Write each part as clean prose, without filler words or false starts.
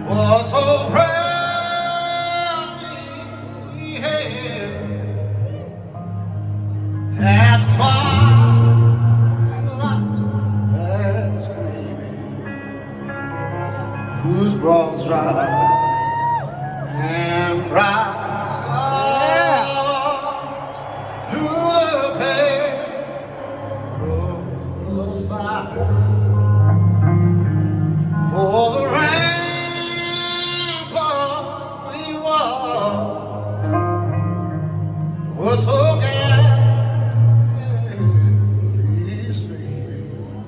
Was so proud we had at twilight that's gleaming, whose broad stride and bright stars through a perilous fight. For the ramparts we walked were so gallantly streaming.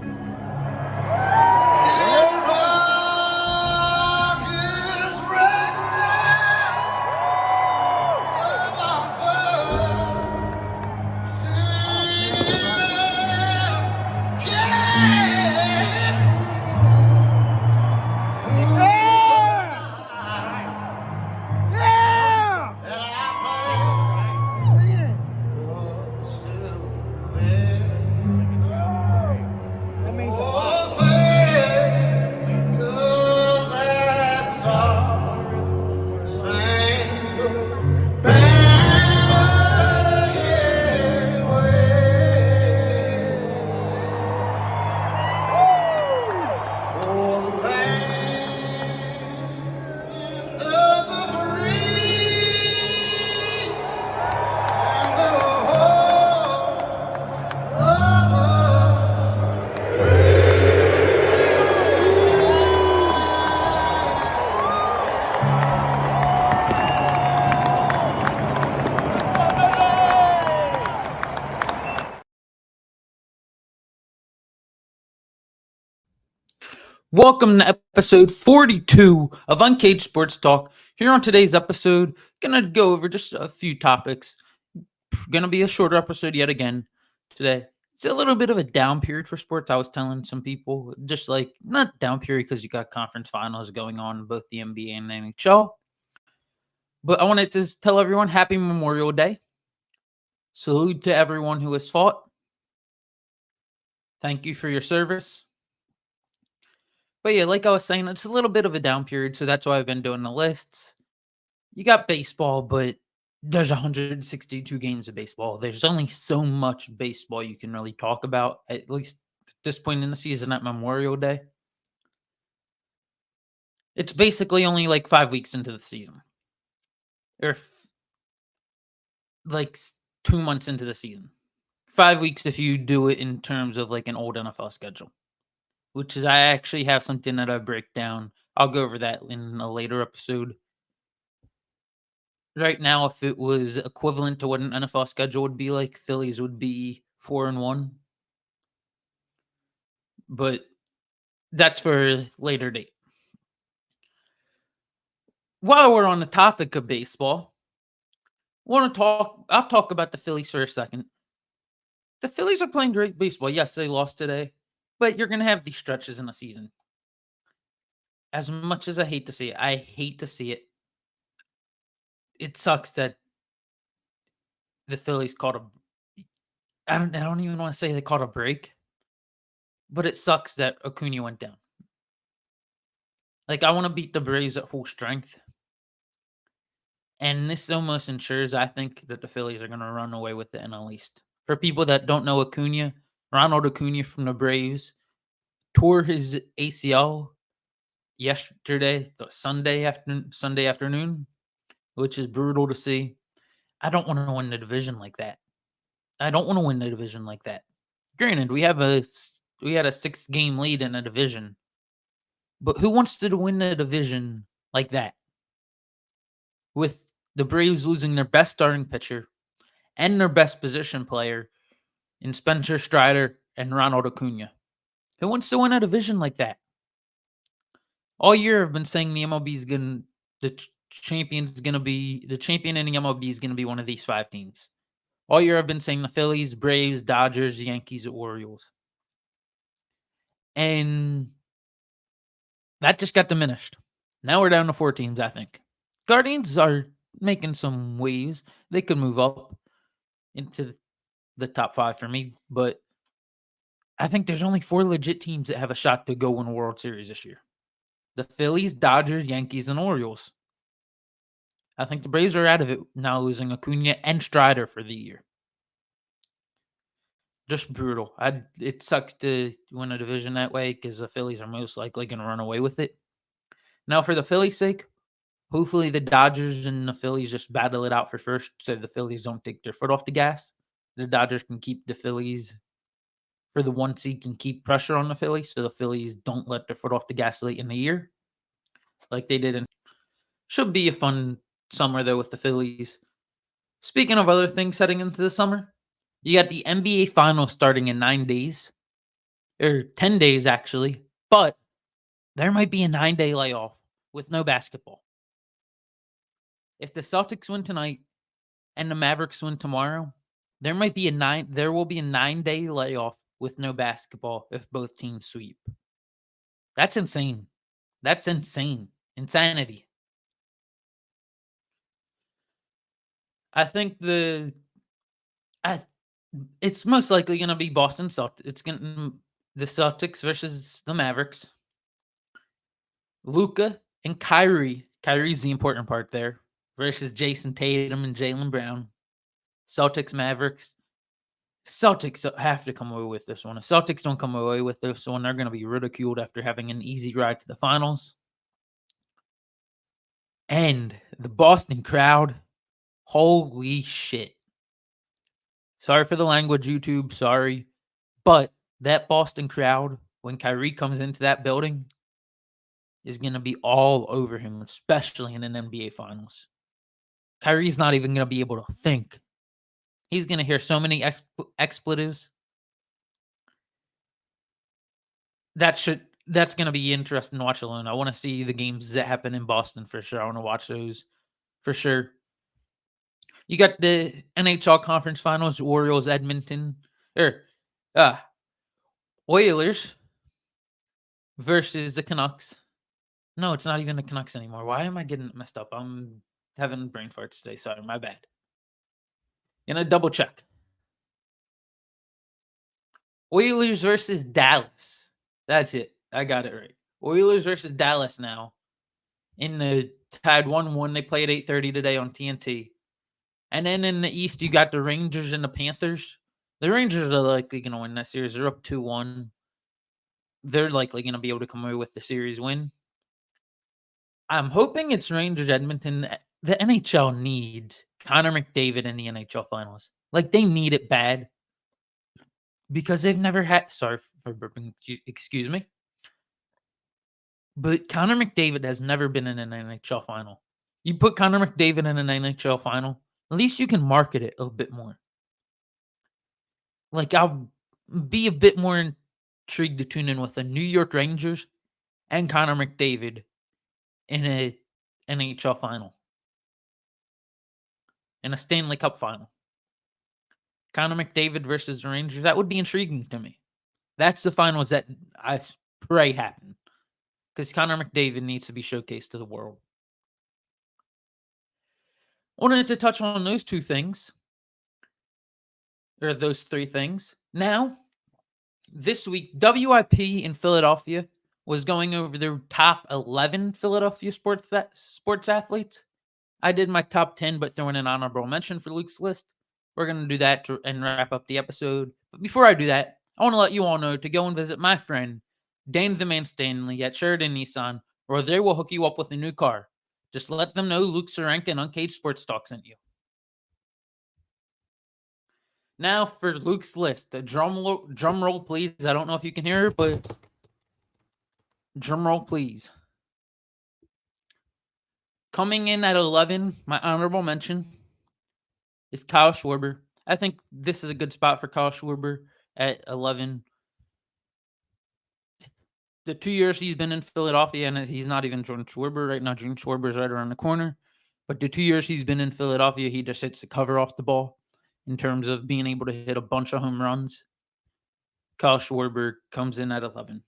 And rockets regular amongst the Welcome to episode 42 of Uncaged Sports Talk. Here on today's episode, gonna go over just a few topics. Gonna be a shorter episode yet again today. It's a little bit of a down period for sports. I was telling some people, just like not down period because you got conference finals going on in both the NBA and NHL. But I wanted to tell everyone Happy Memorial Day. Salute to everyone who has fought. Thank you for your service. But yeah, like I was saying, it's a little bit of a down period, so that's why I've been doing the lists. You got baseball, but there's 162 games of baseball. There's only so much baseball you can really talk about, at least at this point in the season at Memorial Day. It's basically only like 5 weeks into the season. Or like 2 months into the season. 5 weeks if you do it in terms of like an old NFL schedule. Which is I actually have something that I break down. I'll go over that in a later episode. Right now, if it was equivalent to what an NFL schedule would be like, Phillies would be 4-1. But that's for a later date. While we're on the topic of baseball, I'll talk about the Phillies for a second. The Phillies are playing great baseball. Yes, they lost today. But you're going to have these stretches in the season. As much as I hate to see it. It sucks that the Phillies caught I don't even want to say they caught a break. But it sucks that Acuna went down. Like, I want to beat the Braves at full strength. And this almost ensures, I think, that the Phillies are going to run away with the NL East. For people that don't know Acuna, Ronald Acuna from the Braves tore his ACL yesterday, Sunday afternoon, which is brutal to see. I don't want to win the division like that. Granted, we had a 6-game lead in a division, but who wants to win the division like that? With the Braves losing their best starting pitcher and their best position player in Spencer Strider and Ronald Acuna. Who wants to win a division like that? All year I've been saying the champion in the MLB is gonna be one of these 5 teams. All year I've been saying the Phillies, Braves, Dodgers, Yankees, Orioles. And that just got diminished. Now we're down to 4 teams, I think. Guardians are making some waves. They could move up into the top 5 for me, but I think there's only 4 legit teams that have a shot to go win a World Series this year. The Phillies, Dodgers, Yankees, and Orioles. I think the Braves are out of it now, losing Acuna and Strider for the year. Just brutal. It sucks to win a division that way because the Phillies are most likely going to run away with it. Now, for the Phillies' sake, hopefully the Dodgers and the Phillies just battle it out for first, so the Phillies don't take their foot off the gas. The Dodgers can keep the Phillies for the 1 seed, can keep pressure on the Phillies, so the Phillies don't let their foot off the gas late in the year, like they did. Should be a fun summer though with the Phillies. Speaking of other things heading into the summer, you got the NBA Finals starting in 9 days, or 10 days actually, but there might be a 9-day layoff with no basketball. If the Celtics win tonight and the Mavericks win tomorrow, there will be a 9-day layoff with no basketball if both teams sweep. That's insane. That's insane. Insanity. I think it's most likely going to be Boston Celtics. It's going to the Celtics versus the Mavericks. Luka and Kyrie. Kyrie's the important part there. Versus Jason Tatum and Jaylen Brown. Celtics, Mavericks. Celtics have to come away with this one. If Celtics don't come away with this one, they're going to be ridiculed after having an easy ride to the finals. And the Boston crowd, holy shit. Sorry for the language, YouTube. Sorry. But that Boston crowd, when Kyrie comes into that building, is going to be all over him, especially in an NBA Finals. Kyrie's not even going to be able to think. He's going to hear so many expletives. That's going to be interesting to watch alone. I want to see the games that happen in Boston for sure. I want to watch those for sure. You got the NHL Conference Finals, Orioles, Edmonton, Oilers versus the Canucks. No, it's not even the Canucks anymore. Why am I getting it messed up? I'm having brain farts today. Sorry, my bad. Gonna double check. Oilers versus Dallas. That's it. I got it right. Oilers versus Dallas now. In the tied 1-1. They play at 8:30 today on TNT. And then in the East, you got the Rangers and the Panthers. The Rangers are likely going to win that series. They're up 2-1. They're likely going to be able to come away with the series win. I'm hoping it's Rangers Edmonton. The NHL needs Connor McDavid in the NHL Finals. Like, they need it bad. Because they've never had... Sorry for burping. Excuse me. But Connor McDavid has never been in an NHL Final. You put Connor McDavid in an NHL Final, at least you can market it a bit more. Like, I'll be a bit more intrigued to tune in with the New York Rangers and Connor McDavid in a NHL Final. In a Stanley Cup Final. Connor McDavid versus the Rangers, that would be intriguing to me. That's the finals that I pray happen. Because Connor McDavid needs to be showcased to the world. Wanted to touch on those 2 things. Or those 3 things. Now, this week, WIP in Philadelphia was going over their top 11 Philadelphia sports athletes. I did my top 10, but throwing an honorable mention for Luke's list. We're going to do that and wrap up the episode. But before I do that, I want to let you all know to go and visit my friend, Dane the Man Stanley at Sheridan Nissan, where they will hook you up with a new car. Just let them know Luke Sarenka and Uncaged Sports Talk sent you. Now for Luke's list. A drum roll, please. I don't know if you can hear it, but drum roll, please. Coming in at 11, my honorable mention is Kyle Schwarber. I think this is a good spot for Kyle Schwarber at 11. The 2 years he's been in Philadelphia, and he's not even Jordan Schwarber right now. Jordan Schwarber's right around the corner. But the 2 years he's been in Philadelphia, he just hits the cover off the ball in terms of being able to hit a bunch of home runs. Kyle Schwarber comes in at 11.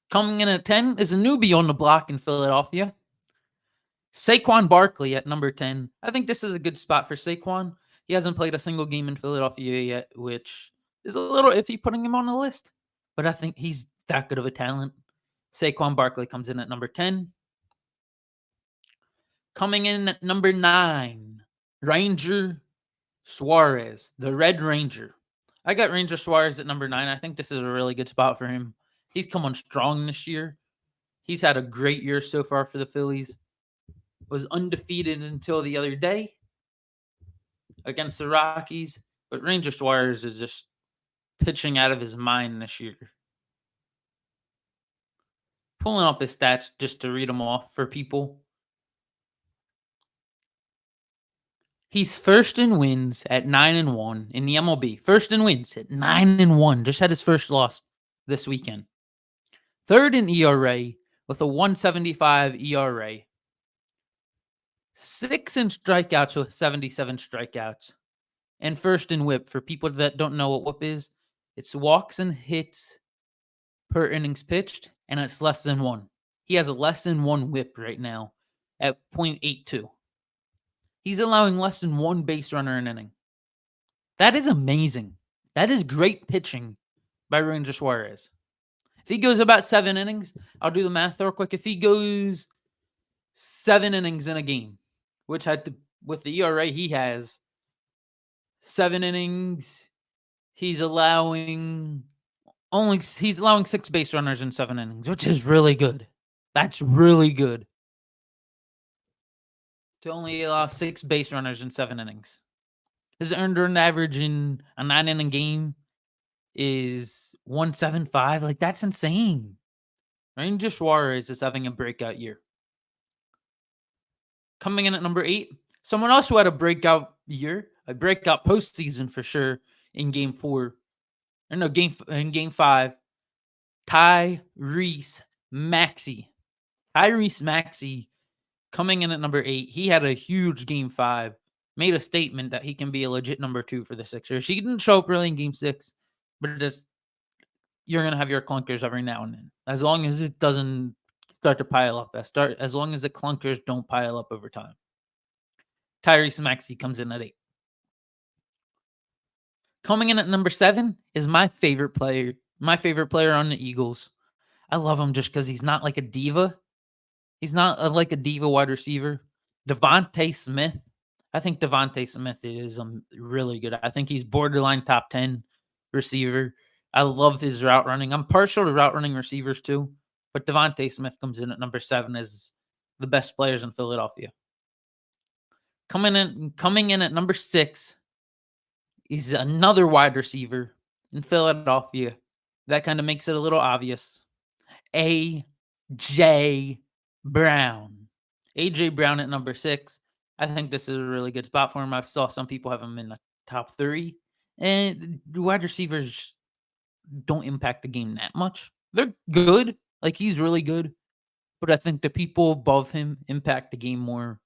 Coming in at 10 is a newbie on the block in Philadelphia. Saquon Barkley at number 10. I think this is a good spot for Saquon. He hasn't played a single game in Philadelphia yet, which is a little iffy putting him on the list, but I think he's that good of a talent. Saquon Barkley comes in at number 10. Coming in at number 9, Ranger Suarez, the Red Ranger. I got Ranger Suarez at number 9. I think this is a really good spot for him. He's come on strong this year. He's had a great year so far for the Phillies. Was undefeated until the other day against the Rockies. But Ranger Suarez is just pitching out of his mind this year. Pulling up his stats just to read them off for people. He's first in wins at 9-1 in the MLB. First in wins at 9-1. Just had his first loss this weekend. Third in ERA with a 1.75 ERA. 6 in strikeouts with 77 strikeouts. And first in whip. For people that don't know what whip is, it's walks and hits per innings pitched, and it's less than 1. He has a less than 1 whip right now at 0.82. He's allowing less than 1 base runner an inning. That is amazing. That is great pitching by Ranger Suarez. If he goes about 7 innings, I'll do the math real quick. If he goes 7 innings in a game, which with the ERA he has 7 innings, he's allowing 6 base runners in 7 innings, which is really good. That's really good. To only allow 6 base runners in 7 innings. His earned run average in a 9-inning game is 1.75. Like, that's insane. Ranger Suarez is having a breakout year. Coming in at number 8, someone else who had a breakout year, a breakout postseason for sure in Game 4. In Game 5, Tyrese Maxey. Tyrese Maxey coming in at number 8. He had a huge Game 5. Made a statement that he can be a legit number 2 for the Sixers. He didn't show up really in Game 6, but you're going to have your clunkers every now and then. As long as it doesn't start to pile up. As long as the clunkers don't pile up over time. Tyrese Maxey comes in at 8. Coming in at number 7 is my favorite player. My favorite player on the Eagles. I love him just because he's not like a diva. He's not like a diva wide receiver. Devontae Smith. I think Devontae Smith is really good. I think he's borderline top 10 receiver. I love his route running. I'm partial to route running receivers too. But Devontae Smith comes in at number 7 as the best players in Philadelphia. Coming in at number 6 is another wide receiver in Philadelphia. That kind of makes it a little obvious. A.J. Brown. A.J. Brown at number 6. I think this is a really good spot for him. I saw some people have him in the top 3. And wide receivers don't impact the game that much. They're good. Like, he's really good. But I think the people above him impact the game more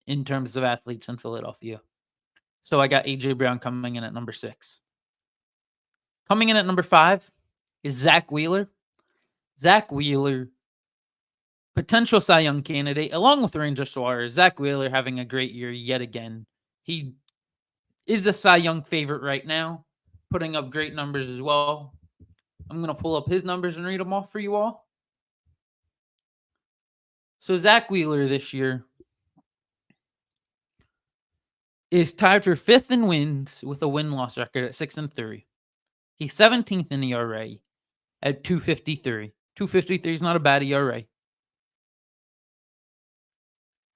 in terms of athletes in Philadelphia. So I got A.J. Brown coming in at number 6. Coming in at number 5 is Zach Wheeler. Zach Wheeler, potential Cy Young candidate, along with Ranger Suarez. Zach Wheeler having a great year yet again. He is a Cy Young favorite right now, putting up great numbers as well. I'm going to pull up his numbers and read them off for you all. So Zach Wheeler this year is tied for 5th in wins with a win-loss record at 6-3. He's 17th in ERA at 2.53. 2.53 is not a bad ERA.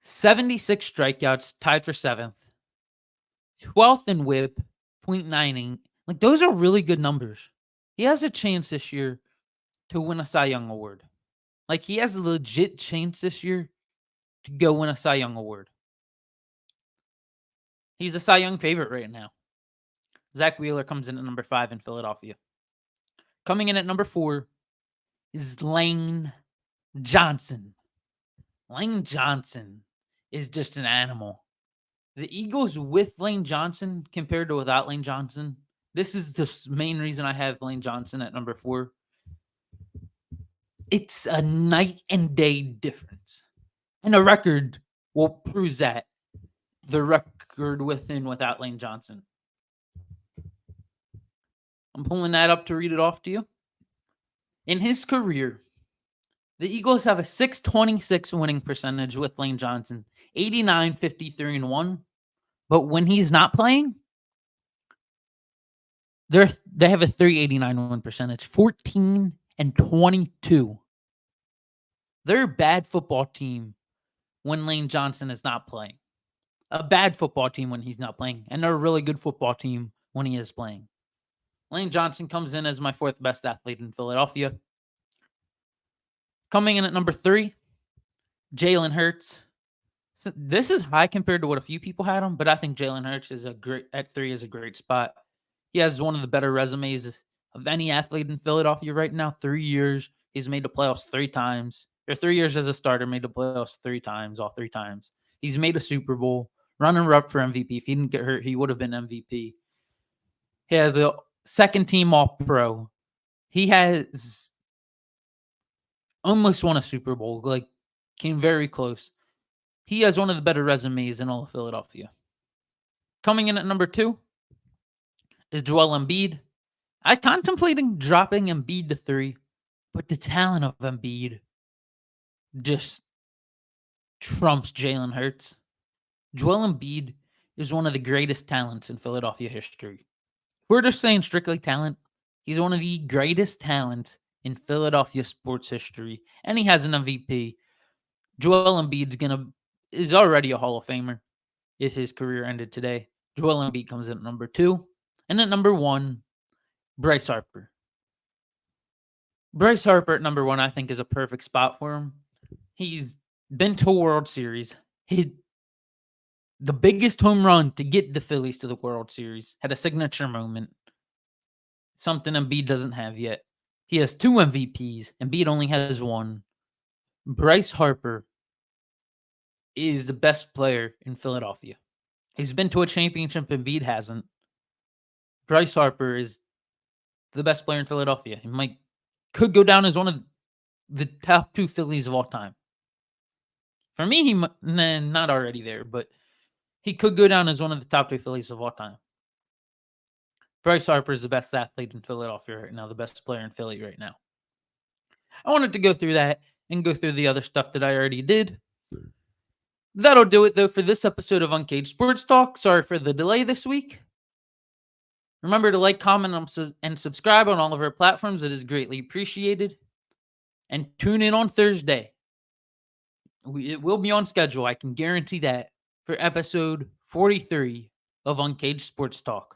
76 strikeouts, tied for 7th. 12th in whip, 0.98. Like, those are really good numbers. He has a chance this year to win a Cy Young Award. Like, he has a legit chance this year to go win a Cy Young Award. He's a Cy Young favorite right now. Zach Wheeler comes in at number 5 in Philadelphia. Coming in at number 4 is Lane Johnson. Lane Johnson is just an animal. The Eagles with Lane Johnson compared to without Lane Johnson, this is the main reason I have Lane Johnson at number 4. It's a night and day difference. And the record will prove that. The record with and without Lane Johnson. I'm pulling that up to read it off to you. In his career, the Eagles have a 626 winning percentage with Lane Johnson, 89, 53, and 1. But when he's not playing, they have a 389 win percentage, 14 and 22. They're a bad football team when Lane Johnson is not playing. A bad football team when he's not playing, and they're a really good football team when he is playing. Lane Johnson comes in as my fourth best athlete in Philadelphia. Coming in at number 3, Jalen Hurts. So this is high compared to what a few people had him, but I think Jalen Hurts is at 3 is a great spot. He has one of the better resumes of any athlete in Philadelphia right now. 3 years, he's made the playoffs 3 times. Or 3 years as a starter, made the playoffs 3 times, all 3 times. He's made a Super Bowl, running up for MVP. If he didn't get hurt, he would have been MVP. He has a second team All-Pro. He has almost won a Super Bowl, came very close. He has one of the better resumes in all of Philadelphia. Coming in at number 2 is Joel Embiid. I contemplating dropping Embiid to 3, but the talent of Embiid just trumps Jalen Hurts. Joel Embiid is one of the greatest talents in Philadelphia history. If we're just saying strictly talent, he's one of the greatest talents in Philadelphia sports history, and he has an MVP. Joel Embiid is already a Hall of Famer if his career ended today. Joel Embiid comes in at number 2. And at number 1, Bryce Harper. Bryce Harper at number 1, I think, is a perfect spot for him. He's been to a World Series. He the biggest home run to get the Phillies to the World Series. Had a signature moment. Something Embiid doesn't have yet. He has 2 MVPs. Embiid only has 1. Bryce Harper is the best player in Philadelphia. He's been to a championship. Embiid hasn't. Bryce Harper is the best player in Philadelphia. He could go down as one of the top 2 Phillies of all time. For me, he not already there, but he could go down as one of the top 2 Phillies of all time. Bryce Harper is the best athlete in Philadelphia right now, the best player in Philly right now. I wanted to go through that and go through the other stuff that I already did. That'll do it, though, for this episode of Uncaged Sports Talk. Sorry for the delay this week. Remember to like, comment, and subscribe on all of our platforms. It is greatly appreciated. And tune in on Thursday. It will be on schedule. I can guarantee that for episode 43 of Uncaged Sports Talk.